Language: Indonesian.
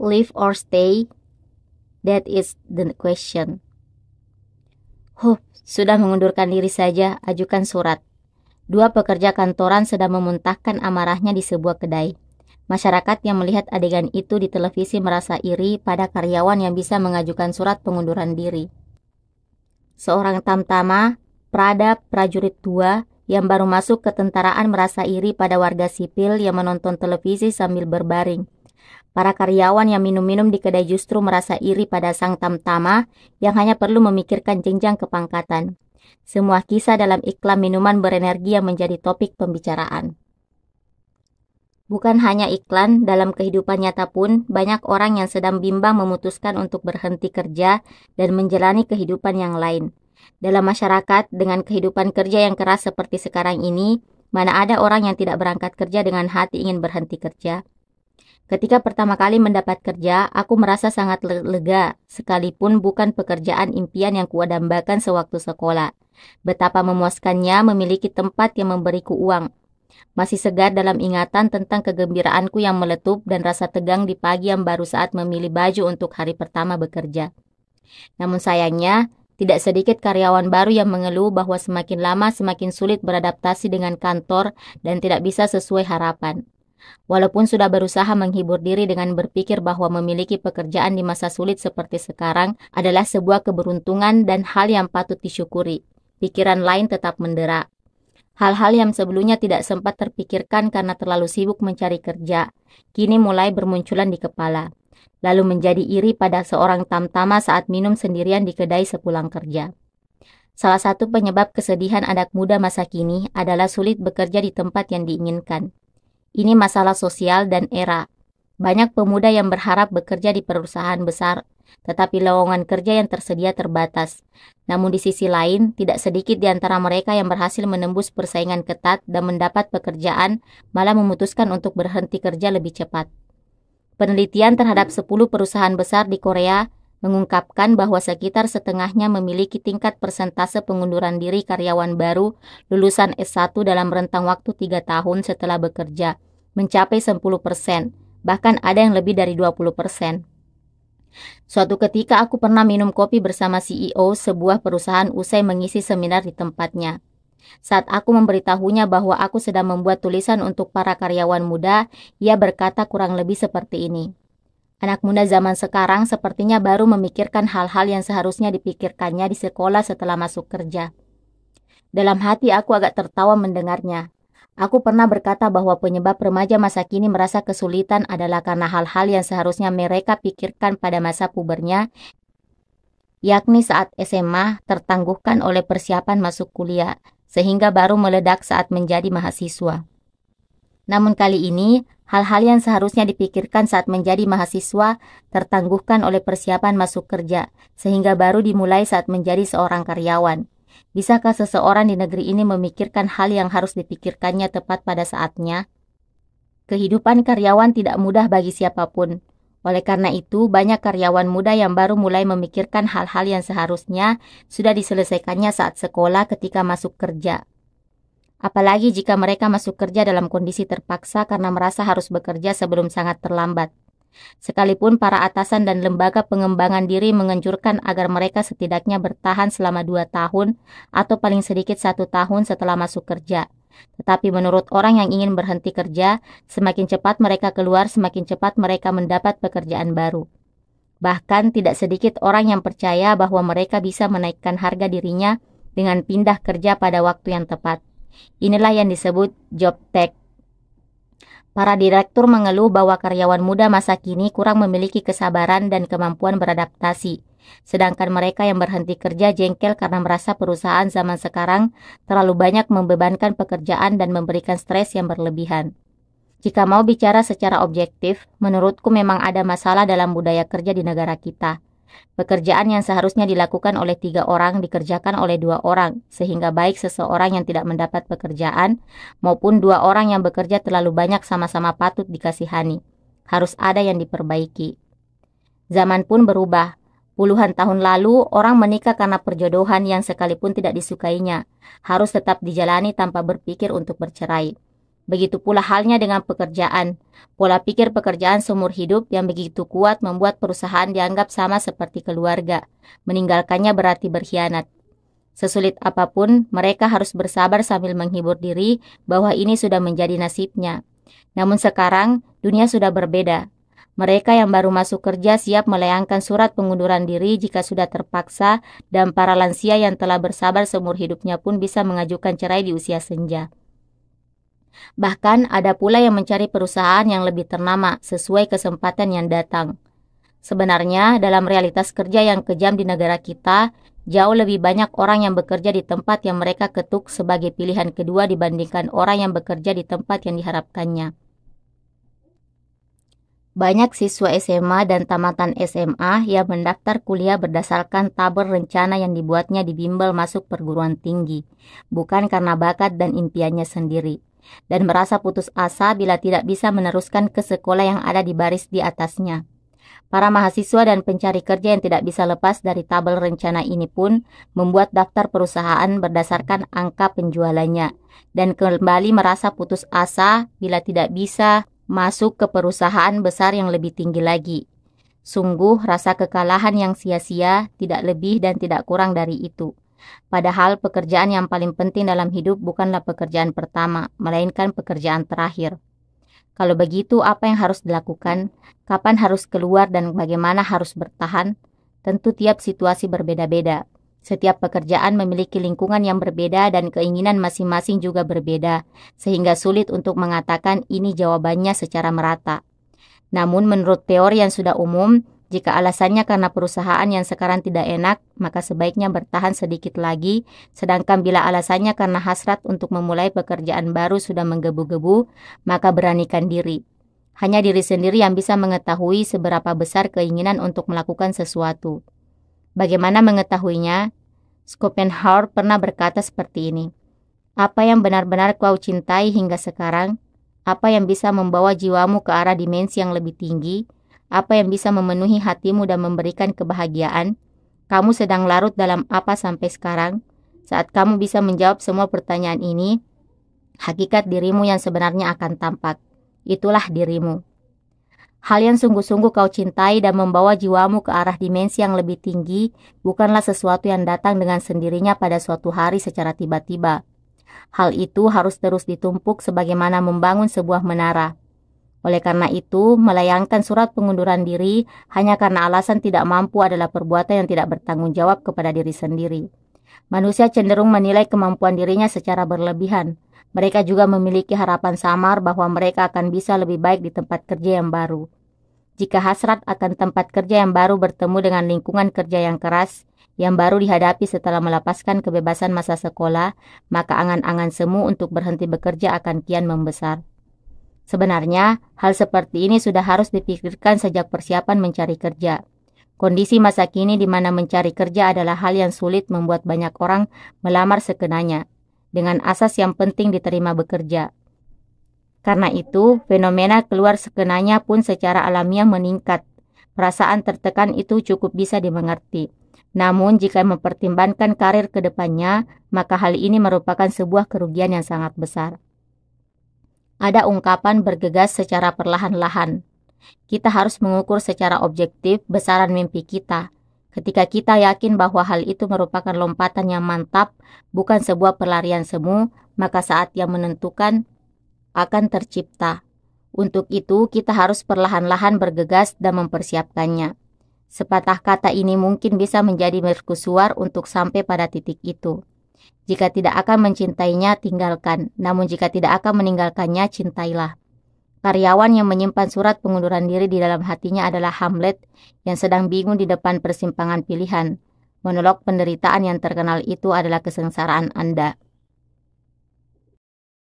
Leave or stay? That is the question. Sudah mengundurkan diri saja, ajukan surat. Dua pekerja kantoran sedang memuntahkan amarahnya di sebuah kedai. Masyarakat yang melihat adegan itu di televisi merasa iri pada karyawan yang bisa mengajukan surat pengunduran diri. Seorang tamtama, prajurit tua yang baru masuk ketentaraan merasa iri pada warga sipil yang menonton televisi sambil berbaring. Para karyawan yang minum-minum di kedai justru merasa iri pada sang tamtama yang hanya perlu memikirkan jenjang kepangkatan. Semua kisah dalam iklan minuman berenergi yang menjadi topik pembicaraan. Bukan hanya iklan, dalam kehidupan nyata pun banyak orang yang sedang bimbang memutuskan untuk berhenti kerja dan menjalani kehidupan yang lain. Dalam masyarakat, dengan kehidupan kerja yang keras seperti sekarang ini, mana ada orang yang tidak berangkat kerja dengan hati ingin berhenti kerja? Ketika pertama kali mendapat kerja, aku merasa sangat lega, sekalipun bukan pekerjaan impian yang kuadambakan sewaktu sekolah. Betapa memuaskannya memiliki tempat yang memberiku uang. Masih segar dalam ingatan tentang kegembiraanku yang meletup dan rasa tegang di pagi yang baru saat memilih baju untuk hari pertama bekerja. Namun sayangnya, tidak sedikit karyawan baru yang mengeluh bahwa semakin lama semakin sulit beradaptasi dengan kantor dan tidak bisa sesuai harapan. Walaupun sudah berusaha menghibur diri dengan berpikir bahwa memiliki pekerjaan di masa sulit seperti sekarang adalah sebuah keberuntungan dan hal yang patut disyukuri, pikiran lain tetap mendera. Hal-hal yang sebelumnya tidak sempat terpikirkan karena terlalu sibuk mencari kerja, kini mulai bermunculan di kepala. Lalu menjadi iri pada seorang tamtama saat minum sendirian di kedai sepulang kerja. Salah satu penyebab kesedihan anak muda masa kini adalah sulit bekerja di tempat yang diinginkan. Ini masalah sosial dan era. Banyak pemuda yang berharap bekerja di perusahaan besar, tetapi lowongan kerja yang tersedia terbatas. Namun di sisi lain, tidak sedikit di antara mereka yang berhasil menembus persaingan ketat dan mendapat pekerjaan malah memutuskan untuk berhenti kerja lebih cepat. Penelitian terhadap 10 perusahaan besar di Korea mengungkapkan bahwa sekitar setengahnya memiliki tingkat persentase pengunduran diri karyawan baru lulusan S1 dalam rentang waktu 3 tahun setelah bekerja, mencapai 10%, bahkan ada yang lebih dari 20%. Suatu ketika aku pernah minum kopi bersama CEO sebuah perusahaan usai mengisi seminar di tempatnya. Saat aku memberitahunya bahwa aku sedang membuat tulisan untuk para karyawan muda, ia berkata kurang lebih seperti ini. Anak muda zaman sekarang sepertinya baru memikirkan hal-hal yang seharusnya dipikirkannya di sekolah setelah masuk kerja. Dalam hati aku agak tertawa mendengarnya. Aku pernah berkata bahwa penyebab remaja masa kini merasa kesulitan adalah karena hal-hal yang seharusnya mereka pikirkan pada masa pubernya, yakni saat SMA tertangguhkan oleh persiapan masuk kuliah, sehingga baru meledak saat menjadi mahasiswa. Namun kali ini, hal-hal yang seharusnya dipikirkan saat menjadi mahasiswa tertangguhkan oleh persiapan masuk kerja, sehingga baru dimulai saat menjadi seorang karyawan. Bisakah seseorang di negeri ini memikirkan hal yang harus dipikirkannya tepat pada saatnya? Kehidupan karyawan tidak mudah bagi siapapun. Oleh karena itu, banyak karyawan muda yang baru mulai memikirkan hal-hal yang seharusnya sudah diselesaikannya saat sekolah ketika masuk kerja. Apalagi jika mereka masuk kerja dalam kondisi terpaksa karena merasa harus bekerja sebelum sangat terlambat. Sekalipun para atasan dan lembaga pengembangan diri menganjurkan agar mereka setidaknya bertahan selama 2 tahun atau paling sedikit 1 tahun setelah masuk kerja. Tetapi menurut orang yang ingin berhenti kerja, semakin cepat mereka keluar, semakin cepat mereka mendapat pekerjaan baru. Bahkan tidak sedikit orang yang percaya bahwa mereka bisa menaikkan harga dirinya dengan pindah kerja pada waktu yang tepat. Inilah yang disebut job tech. Para direktur mengeluh bahwa karyawan muda masa kini kurang memiliki kesabaran dan kemampuan beradaptasi. Sedangkan mereka yang berhenti kerja jengkel karena merasa perusahaan zaman sekarang terlalu banyak membebankan pekerjaan dan memberikan stres yang berlebihan. Jika mau bicara secara objektif, menurutku memang ada masalah dalam budaya kerja di negara kita. Pekerjaan yang seharusnya dilakukan oleh 3 orang dikerjakan oleh 2 orang, sehingga baik seseorang yang tidak mendapat pekerjaan maupun 2 orang yang bekerja terlalu banyak sama-sama patut dikasihani. Harus ada yang diperbaiki. Zaman pun berubah. Puluhan tahun lalu, orang menikah karena perjodohan yang sekalipun tidak disukainya, harus tetap dijalani tanpa berpikir untuk bercerai. Begitu pula halnya dengan pekerjaan. Pola pikir pekerjaan seumur hidup yang begitu kuat membuat perusahaan dianggap sama seperti keluarga. Meninggalkannya berarti berkhianat. Sesulit apapun, mereka harus bersabar sambil menghibur diri bahwa ini sudah menjadi nasibnya. Namun sekarang, dunia sudah berbeda. Mereka yang baru masuk kerja siap melayangkan surat pengunduran diri jika sudah terpaksa, dan para lansia yang telah bersabar seumur hidupnya pun bisa mengajukan cerai di usia senja. Bahkan ada pula yang mencari perusahaan yang lebih ternama sesuai kesempatan yang datang. Sebenarnya, dalam realitas kerja yang kejam di negara kita, jauh lebih banyak orang yang bekerja di tempat yang mereka ketuk sebagai pilihan kedua dibandingkan orang yang bekerja di tempat yang diharapkannya. Banyak siswa SMA dan tamatan SMA yang mendaftar kuliah berdasarkan tabel rencana yang dibuatnya di bimbel masuk perguruan tinggi, bukan karena bakat dan impiannya sendiri, dan merasa putus asa bila tidak bisa meneruskan ke sekolah yang ada di baris di atasnya. Para mahasiswa dan pencari kerja yang tidak bisa lepas dari tabel rencana ini pun membuat daftar perusahaan berdasarkan angka penjualannya, dan kembali merasa putus asa bila tidak bisa masuk ke perusahaan besar yang lebih tinggi lagi. Sungguh rasa kekalahan yang sia-sia, tidak lebih dan tidak kurang dari itu. Padahal pekerjaan yang paling penting dalam hidup bukanlah pekerjaan pertama, melainkan pekerjaan terakhir. Kalau begitu, apa yang harus dilakukan? Kapan harus keluar dan bagaimana harus bertahan? Tentu tiap situasi berbeda-beda. Setiap pekerjaan memiliki lingkungan yang berbeda dan keinginan masing-masing juga berbeda, sehingga sulit untuk mengatakan ini jawabannya secara merata. Namun menurut teori yang sudah umum, jika alasannya karena perusahaan yang sekarang tidak enak, maka sebaiknya bertahan sedikit lagi, sedangkan bila alasannya karena hasrat untuk memulai pekerjaan baru sudah menggebu-gebu, maka beranikan diri. Hanya diri sendiri yang bisa mengetahui seberapa besar keinginan untuk melakukan sesuatu. Bagaimana mengetahuinya? Schopenhauer pernah berkata seperti ini. Apa yang benar-benar kau cintai hingga sekarang? Apa yang bisa membawa jiwamu ke arah dimensi yang lebih tinggi? Apa yang bisa memenuhi hatimu dan memberikan kebahagiaan? Kamu sedang larut dalam apa sampai sekarang? Saat kamu bisa menjawab semua pertanyaan ini, hakikat dirimu yang sebenarnya akan tampak. Itulah dirimu. Hal yang sungguh-sungguh kau cintai dan membawa jiwamu ke arah dimensi yang lebih tinggi bukanlah sesuatu yang datang dengan sendirinya pada suatu hari secara tiba-tiba. Hal itu harus terus ditumpuk sebagaimana membangun sebuah menara. Oleh karena itu, melayangkan surat pengunduran diri hanya karena alasan tidak mampu adalah perbuatan yang tidak bertanggung jawab kepada diri sendiri. Manusia cenderung menilai kemampuan dirinya secara berlebihan. Mereka juga memiliki harapan samar bahwa mereka akan bisa lebih baik di tempat kerja yang baru. Jika hasrat akan tempat kerja yang baru bertemu dengan lingkungan kerja yang keras, yang baru dihadapi setelah melepaskan kebebasan masa sekolah, maka angan-angan semu untuk berhenti bekerja akan kian membesar. Sebenarnya, hal seperti ini sudah harus dipikirkan sejak persiapan mencari kerja. Kondisi masa kini di mana mencari kerja adalah hal yang sulit membuat banyak orang melamar sekenanya, dengan asas yang penting diterima bekerja. Karena itu, fenomena keluar sekenanya pun secara alamiah meningkat. Perasaan tertekan itu cukup bisa dimengerti. Namun, jika mempertimbangkan karir ke depannya, maka hal ini merupakan sebuah kerugian yang sangat besar. Ada ungkapan bergegas secara perlahan-lahan. Kita harus mengukur secara objektif besaran mimpi kita. Ketika kita yakin bahwa hal itu merupakan lompatan yang mantap, bukan sebuah pelarian semu, maka saat yang menentukan akan tercipta. Untuk itu, kita harus perlahan-lahan bergegas dan mempersiapkannya. Sepatah kata ini mungkin bisa menjadi mercusuar untuk sampai pada titik itu. Jika tidak akan mencintainya, tinggalkan. Namun jika tidak akan meninggalkannya, cintailah. Karyawan yang menyimpan surat pengunduran diri di dalam hatinya adalah Hamlet yang sedang bingung di depan persimpangan pilihan. Monolog penderitaan yang terkenal itu adalah kesengsaraan Anda.